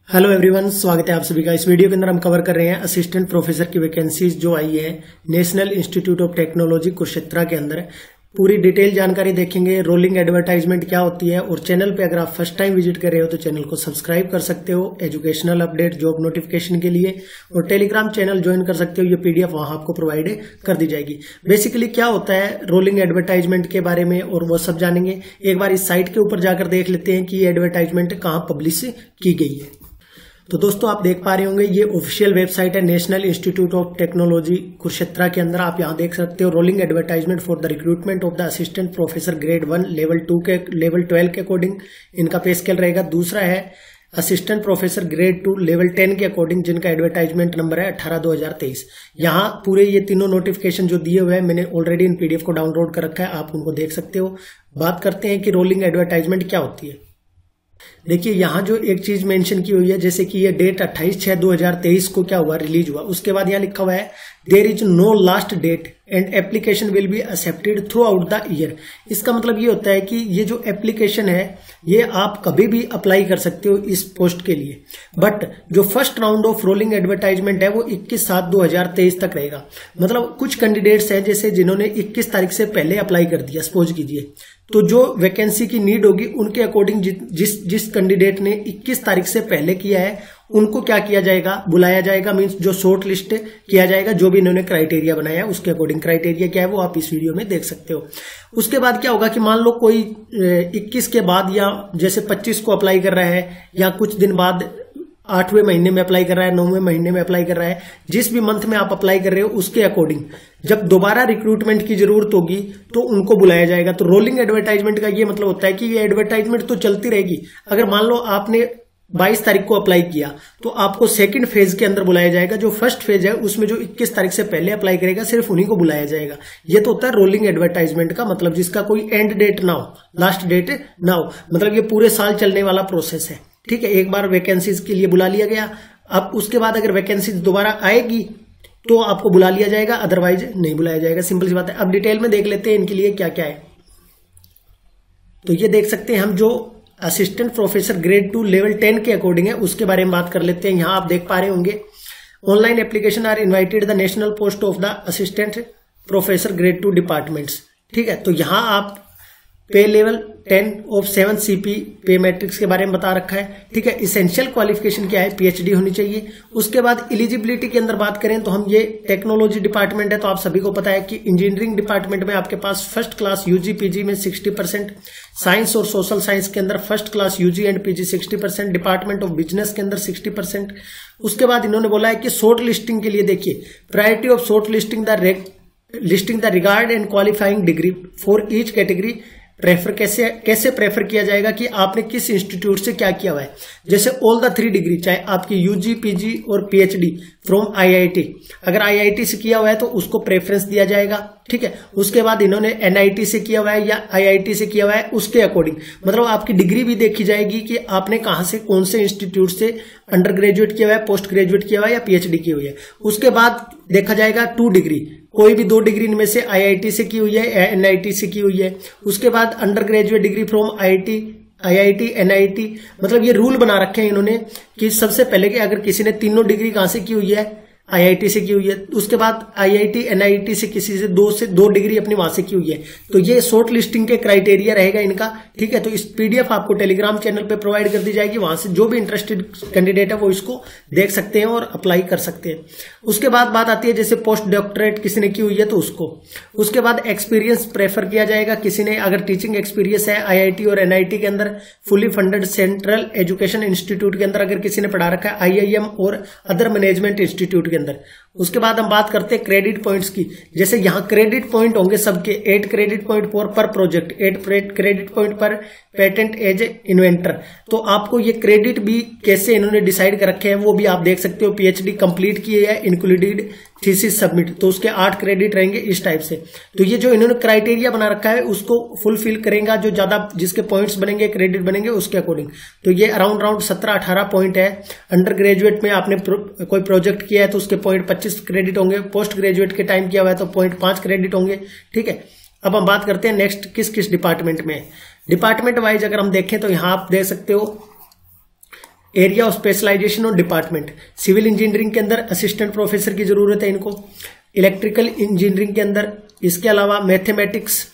Hello everyone, स्वागत है आप सभी का। इस वीडियो के अंदर हम कवर कर रहे हैं असिस्टेंट प्रोफेसर की वैकेंसीज जो आई है national institute of technology Kurukshetra के अंदर। पूरी डिटेल जानकारी देखेंगे, रोलिंग एडवर्टाइजमेंट क्या होती है, और चैनल पे अगर आप फर्स्ट टाइम विजिट कर रहे हो तो चैनल को सब्सक्राइब कर सकते हो एजुकेशनल अपडेट जॉब नोटिफिकेशन के लिए, और टेलीग्राम चैनल ज्वाइन कर सकते हो। ये पीडीएफ वहां आपको प्रोवाइड कर दी जाएगी। बेसिकली क्या होता है रोलिंग एडवर्टाइजमेंट के बारे में और वो सब जानेंगे। एक बार इस साइट के ऊपर जाकर देख लेते हैं कि ये एडवर्टाइजमेंट कहाँ पब्लिश की गई है। तो दोस्तों आप देख पा रहे होंगे ये ऑफिशियल वेबसाइट है national institute of technology Kurukshetra के अंदर। आप यहां देख सकते हो rolling advertisement for the recruitment of the assistant professor grade 1 level 2 के लेवल 12 के अकॉर्डिंग इनका पे स्केल रहेगा। दूसरा है असिस्टेंट प्रोफेसर ग्रेड 2 लेवल 10 के अकॉर्डिंग, जिनका एडवर्टाइजमेंट नंबर है 18/2023। यहाँ पूरे ये तीनों नोटिफिकेशन जो दिए हुए हैं मैंने ऑलरेडी इन पीडीएफ को डाउनलोड कर रखा है, आप उनको देख सकते हो। बात करते हैं कि रोलिंग एडवर्टाइजमेंट क्या होती है। देखिए यहाँ जो एक चीज मेंशन की हुई है, जैसे कि ये डेट 28/6/2023 को क्या हुआ, रिलीज हुआ। उसके बाद यहाँ लिखा हुआ है there is no last date and application will be accepted throughout the year. इसका मतलब ये होता है कि ये जो एप्लीकेशन है ये आप कभी भी अप्लाई कर सकते हो इस पोस्ट के लिए, बट जो first round of rolling advertisement है वो 21/7/2023 तक रहेगा। मतलब कुछ कैंडिडेट्स हैं जैसे जिन्होंने 21 तारीख से पहले अप्लाई कर दिया, सपोज कीजिए, तो जो वैकेंसी की नीड होगी उनके अकॉर्डिंग जिस कैंडिडेट ने 21 तारीख से पहले किया है उनको क्या किया जाएगा, बुलाया जाएगा। मींस जो शॉर्ट लिस्ट किया जाएगा, जो भी इन्होंने क्राइटेरिया बनाया है उसके अकॉर्डिंग। क्राइटेरिया क्या है वो आप इस वीडियो में देख सकते हो। उसके बाद क्या होगा कि मान लो कोई 21 के बाद या जैसे 25 को अप्लाई कर रहा है, या कुछ दिन बाद 8वें महीने में अप्लाई कर रहा है, 9वें महीने में अप्लाई कर रहा है, जिस भी मंथ में आप अप्लाई कर रहे हो उसके अकॉर्डिंग जब दोबारा रिक्रूटमेंट की जरूरत होगी तो उनको बुलाया जाएगा। तो रोलिंग एडवर्टाइजमेंट का ये मतलब होता है कि ये एडवर्टाइजमेंट तो चलती रहेगी। अगर मान लो आपने 22 तारीख को अप्लाई किया तो आपको सेकंड फेज के अंदर बुलाया जाएगा। जो फर्स्ट फेज है उसमें जो 21 तारीख से पहले अप्लाई करेगा सिर्फ उन्हीं को बुलाया जाएगा। ये तो होता है रोलिंग एडवर्टाइजमेंट का मतलब, जिसका कोई एंड डेट ना हो, लास्ट डेट ना हो। मतलब ये पूरे साल चलने वाला प्रोसेस है। ठीक है, एक बार वैकेंसीज के लिए बुला लिया गया, अब उसके बाद अगर वैकेंसीज दोबारा आएगी तो आपको बुला लिया जाएगा, अदरवाइज नहीं बुलाया जाएगा। सिंपल सी बात है। अब डिटेल में देख लेते हैं इनके लिए क्या क्या है। तो ये देख सकते हैं हम जो असिस्टेंट प्रोफेसर ग्रेड 2 लेवल 10 के अकॉर्डिंग है उसके बारे में बात कर लेते हैं। यहां आप देख पा रहे होंगे online application are invited the national post of the assistant professor grade 2 departments. ठीक है, तो यहां आप pay level 10 of 7 CP pay matrix के बारे में बता रखा है। ठीक है, इसेंशियल क्वालिफिकेशन क्या है, PhD होनी चाहिए। उसके बाद एलिजिबिलिटी के अंदर बात करें तो हम ये टेक्नोलॉजी डिपार्टमेंट है तो आप सभी को पता है कि इंजीनियरिंग डिपार्टमेंट में आपके पास फर्स्ट क्लास UG PG में 60%, साइंस और सोशल साइंस के अंदर first class UG and PG 60%, department of business के अंदर 60%। उसके बाद इन्होंने बोला है कि शॉर्ट लिस्टिंग के लिए देखिए priority of short listing the regard and qualifying degree for each category. Prefer कैसे प्रेफर किया जाएगा कि आपने किस इंस्टीट्यूट से क्या किया हुआ है। जैसे ऑल द 3 डिग्री, चाहे आपकी UG PG और PhD फ्रॉम IIT, अगर IIT से किया हुआ है तो उसको प्रेफरेंस दिया जाएगा। ठीक है, उसके बाद इन्होंने NIT से किया हुआ है या IIT से किया हुआ है उसके अकॉर्डिंग, मतलब आपकी डिग्री भी देखी जाएगी कि आपने कहां से, कौन से इंस्टीट्यूट से अंडर ग्रेजुएट किया हुआ है, पोस्ट ग्रेजुएट किया हुआ है या PhD की हुई है। उसके बाद देखा जाएगा 2 डिग्री, कोई भी 2 डिग्री इनमें से IIT से की हुई है या NIT से की हुई है। उसके बाद under graduate degree from IIT NIT, मतलब ये रूल बना रखे हैं इन्होंने कि सबसे पहले कि अगर किसी ने तीनों डिग्री कहां से की हुई है, IIT से की हुई है, उसके बाद IIT NIT से किसी से 2 डिग्री अपनी वहां से की हुई है, तो ये शॉर्ट लिस्टिंग के क्राइटेरिया रहेगा इनका। ठीक है, तो इस पीडीएफ आपको टेलीग्राम चैनल पे प्रोवाइड कर दी जाएगी, वहां से जो भी इंटरेस्टेड कैंडिडेट है वो इसको देख सकते हैं और अप्लाई कर सकते हैं। उसके बाद बात आती है जैसे पोस्ट डॉक्टरेट किसी ने की हुई है तो उसको। उसके बाद एक्सपीरियंस प्रेफर किया जाएगा, किसी ने अगर टीचिंग एक्सपीरियंस है IIT और NIT के अंदर, fully funded central education institute के अंदर अगर किसी ने पढ़ा रखा है, IIM और अदर मैनेजमेंट इंस्टीट्यूट के अंदर। उसके बाद हम बात करते हैं क्रेडिट पॉइंट्स की। जैसे यहाँ क्रेडिट पॉइंट होंगे सबके 8 क्रेडिट पॉइंट पर प्रोजेक्ट, 8 क्रेडिट पॉइंट पर पेटेंट एज इन्वेंटर। तो आपको ये क्रेडिट भी कैसे इन्होंने डिसाइड कर रखे हैं वो भी आप देख सकते हो। PhD कंप्लीट किए है इंक्लूडेड थीसिस सबमिट, तो उसके 8 क्रेडिट रहेंगे इस टाइप से। तो ये जो इन्होंने क्राइटेरिया बना रखा है उसको फुलफिल करेगा, जो ज्यादा जिसके पॉइंट्स बनेंगे, क्रेडिट बनेंगे उसके अकॉर्डिंग। तो ये अराउंड 17-18 पॉइंट है। अंडर ग्रेजुएट में आपने कोई प्रोजेक्ट किया है तो उसके पॉइंट 25 क्रेडिट होंगे, पोस्ट ग्रेजुएट के टाइम किया हुआ है तो पॉइंट 5 क्रेडिट होंगे। ठीक है, अब हम बात करते हैं नेक्स्ट किस किस डिपार्टमेंट में। डिपार्टमेंट वाइज अगर हम देखें तो यहाँ आप देख सकते हो एरिया ऑफ स्पेशलाइजेशन और डिपार्टमेंट, सिविल इंजीनियरिंग के अंदर असिस्टेंट प्रोफेसर की जरूरत है इनको, इलेक्ट्रिकल इंजीनियरिंग के अंदर, इसके अलावा मैथमेटिक्स,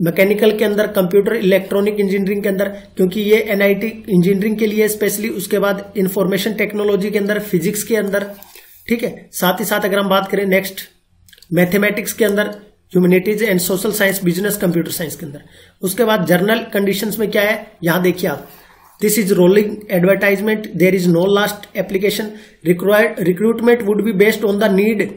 मैकेनिकल के अंदर, कंप्यूटर इलेक्ट्रॉनिक इंजीनियरिंग के अंदर, क्योंकि ये एनआईटी इंजीनियरिंग के लिए स्पेशली, उसके बाद इंफॉर्मेशन टेक्नोलॉजी के अंदर, फिजिक्स के अंदर, ठीक है। साथ ही साथ अगर हम बात करें नेक्स्ट मैथमेटिक्स के अंदर, humanities and social science, business, computer science के अंदर। उसके बाद जर्नल कंडीशंस में क्या है, यहां देखिए आप, this is rolling advertisement, there is no last application, required recruitment would be based on the need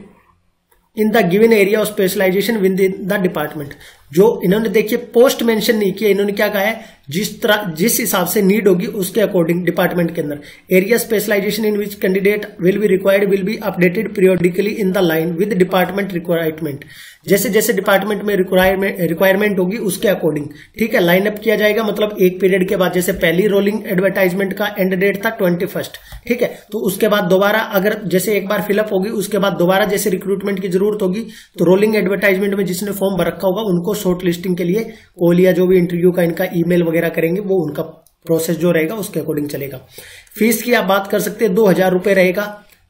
in the given area of specialisation within the department. जो इन्होंने देखिए पोस्ट मेंशन नहीं किया, इन्होंने क्या कहा है, जिस हिसाब से नीड होगी उसके अकॉर्डिंग डिपार्टमेंट के अंदर। Area specialisation in which candidate will be required will be updated periodically in the line with department requirement. जैसे जैसे डिपार्टमेंट में रिक्वायरमेंट होगी उसके अकॉर्डिंग, ठीक है, लाइनअप किया जाएगा। मतलब एक पीरियड के बाद, जैसे पहली रोलिंग एडवर्टाइजमेंट का एंड डेट था 21, ठीक है, तो उसके बाद दोबारा अगर जैसे एक बार फिलअप होगी, उसके बाद दोबारा जैसे रिक्रूटमेंट की जरूरत होगी, तो रोलिंग एडवर्टाइजमेंट में जिसने फॉर्म भर रखा होगा उनको शॉर्ट लिस्टिंग के लिए कॉल या जो भी इंटरव्यू का इनका ईमेल वगैरह करेंगे, वो उनका प्रोसेस जो रहेगा उसके अकॉर्डिंग चलेगा। फीस की आप बात कर सकते हैं, 2000 रुपए रहेगा,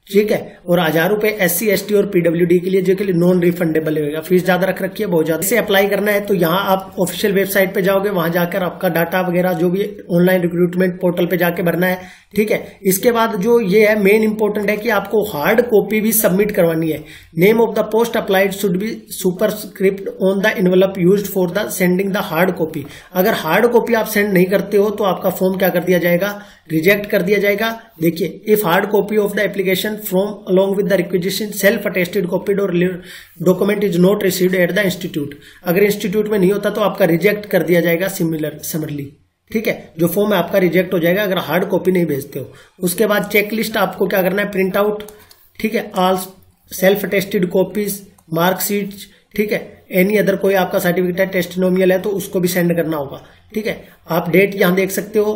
ठीक है, और 1000 रुपए SC ST और PWD के लिए, जो कि नॉन रिफंडेबल रहेगा। फीस ज्यादा रख रखी है, बहुत ज्यादा। इसे अप्लाई करना है तो यहाँ आप ऑफिशियल वेबसाइट पे जाओगे, वहां जाकर आपका डाटा वगैरह जो भी ऑनलाइन रिक्रूटमेंट पोर्टल पे जाके भरना है, ठीक है। इसके बाद जो ये है मेन इंपॉर्टेंट है कि आपको हार्ड कॉपी भी सबमिट करवानी है। Name of the post applied should be superscript on the envelope used for the sending the hard copy. अगर हार्ड कॉपी आप सेंड नहीं करते हो तो आपका फॉर्म क्या कर दिया जाएगा, रिजेक्ट कर दिया जाएगा। देखिए, if hard copy of the application from along with the requisition self attested copied और document is not received at the institute, अगर इंस्टीट्यूट में नहीं होता तो आपका रिजेक्ट कर दिया जाएगा सिमिलरली, ठीक है, जो फॉर्म है आपका रिजेक्ट हो जाएगा अगर हार्ड कॉपी नहीं भेजते हो। उसके बाद चेकलिस्ट आपको क्या करना है, प्रिंट आउट, ठीक है, all self attested copies, marksheet, ठीक है, एनी अदर कोई आपका सर्टिफिकेट है, टेस्टिमोनियल है तो उसको भी सेंड करना होगा, ठीक है। आप डेट यहां देख सकते हो,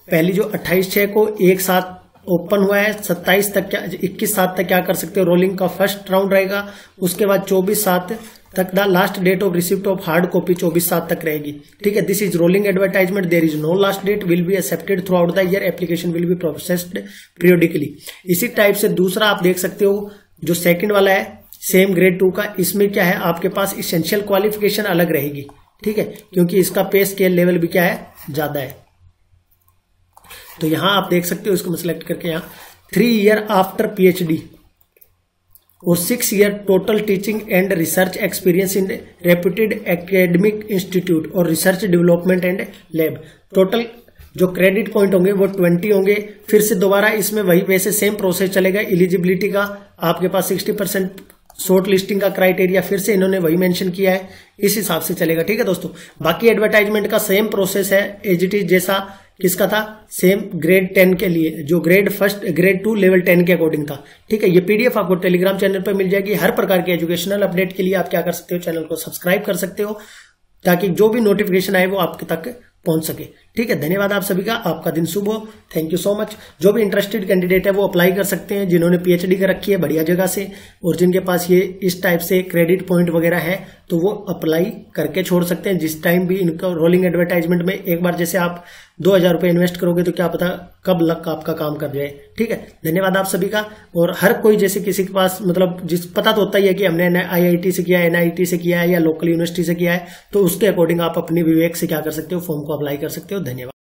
पहली जो 28/6 को एक साथ ओपन हुआ है, 27 तक क्या 21/7 तक क्या कर सकते हो, रोलिंग का फर्स्ट राउंड रहेगा। उसके बाद 24/7 तक the last date of receipt of hard copy 24/7 तक रहेगी, ठीक है। This is rolling advertisement, there is no last date, will be accepted throughout the year, application will be processed periodically. इसी type से दूसरा आप देख सकते हो, जो सेकंड वाला है सेम ग्रेड 2 का, इसमें क्या है आपके पास इसेंशियल क्वालिफिकेशन अलग रहेगी, ठीक है, क्योंकि इसका पे स्केल लेवल भी क्या है, ज्यादा है। तो यहां आप देख सकते हो, इसको मैं सिलेक्ट करके यहां 3 ईयर आफ्टर PhD और 6 year total teaching and research experience in reputed academic institute और research development and lab. Total जो क्रेडिट पॉइंट होंगे वो 20 होंगे। फिर से दोबारा इसमें वही वैसे सेम प्रोसेस चलेगा। एलिजिबिलिटी का आपके पास 60% शॉर्ट लिस्टिंग का क्राइटेरिया फिर से इन्होंने वही मेंशन किया है, इस हिसाब से चलेगा, ठीक है दोस्तों। बाकी एडवर्टाइजमेंट का सेम प्रोसेस है, एज इट इज जैसा किसका था, सेम ग्रेड 10 के लिए, जो ग्रेड 2 लेवल 10 के अकॉर्डिंग था, ठीक है। ये PDF आपको टेलीग्राम चैनल पर मिल जाएगी। हर प्रकार के एजुकेशनल अपडेट के लिए आप क्या कर सकते हो, चैनल को सब्सक्राइब कर सकते हो, ताकि जो भी नोटिफिकेशन आए वो आपके तक पहुंच सके, ठीक है। धन्यवाद आप सभी का, आपका दिन शुभ हो, थैंक यू सो मच। जो भी इंटरेस्टेड कैंडिडेट है वो अप्लाई कर सकते हैं, जिन्होंने PhD कर रखी है बढ़िया जगह से, और जिनके पास ये इस टाइप से क्रेडिट पॉइंट वगैरह है तो वो अप्लाई करके छोड़ सकते हैं। जिस टाइम भी इनका रोलिंग एडवर्टाइजमेंट में एक बार जैसे आप 2000 रुपए इन्वेस्ट करोगे तो क्या पता कब लक आपका काम कर जाए, ठीक है। धन्यवाद आप सभी का। और हर कोई जैसे किसी के पास मतलब जिस पता तो होता ही है कि हमने IIT से किया है, NIT से किया है या लोकल यूनिवर्सिटी से किया है, तो उसके अकॉर्डिंग आप अपनी विवेक से क्या कर सकते हो, फॉर्म को अप्लाई कर सकते हो। धन्यवाद।